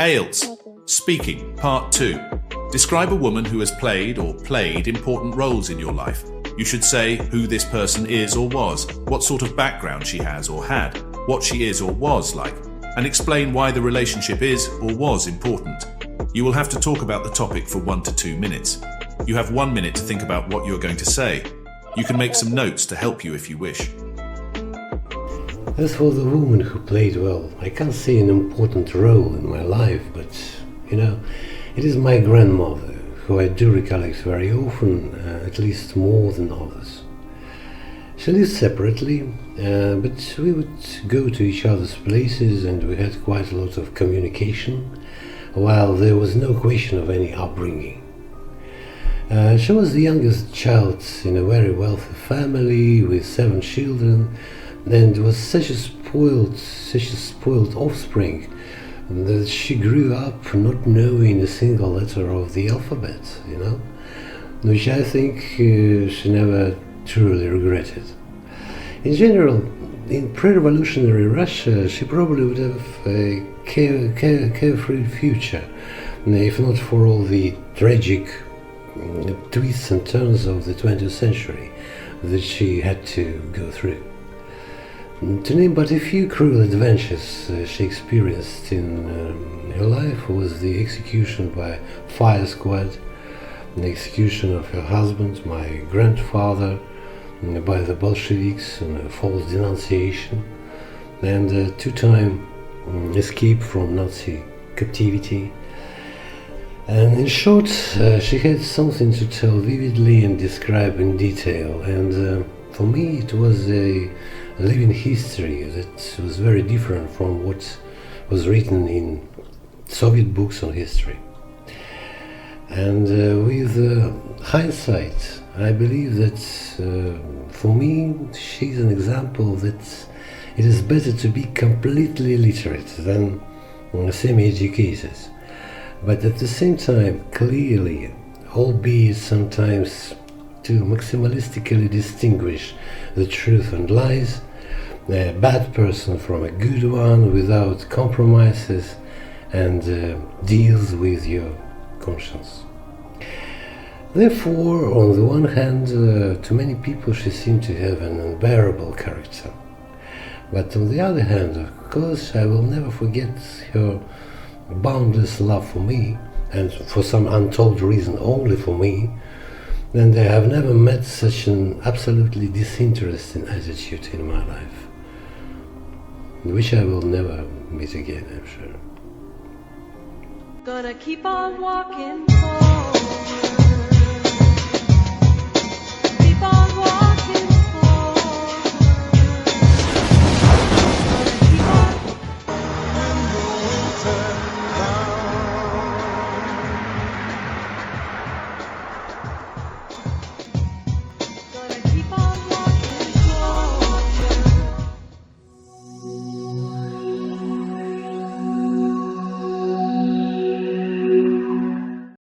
IELTS Speaking Part 2. Describe a woman who has played or played important roles in your life. You should say who this person is or was, what sort of background she has or had, what she is or was like, and explain why the relationship is or was important. You will have to talk about the topic for 1 to 2 minutes. You have 1 minute to think about what you are going to say. You can make some notes to help you if you wish. As for the woman who played well, I can't say an important role in my life, but, it is my grandmother, who I do recollect very often, at least more than others. She lived separately, but we would go to each other's places and we had quite a lot of communication, while there was no question of any upbringing. She was the youngest child in a very wealthy family with 7 children, and was such a spoiled offspring that she grew up not knowing a single letter of the alphabet, which I think she never truly regretted. In general, in pre-revolutionary Russia, she probably would have a carefree future, if not for all the tragic twists and turns of the 20th century that she had to go through. To name but a few cruel adventures she experienced in her life was the execution by fire squad, the execution of her husband, my grandfather, by the Bolsheviks on a false denunciation, and a 2-time escape from Nazi captivity. And in short, she had something to tell vividly and describe in detail, and for me it was a living history that was very different from what was written in Soviet books on history. And with hindsight, I believe that for me she's an example that it is better to be completely literate than semi-educated, but at the same time clearly, albeit sometimes to maximalistically distinguish the truth and lies, a bad person from a good one without compromises, and deals with your conscience. Therefore, on the one hand, to many people she seemed to have an unbearable character. But on the other hand, of course, I will never forget her boundless love for me, and for some untold reason only for me, and I have never met such an absolutely disinterested attitude in my life, which I will never meet again, I'm sure. Gonna keep on walking.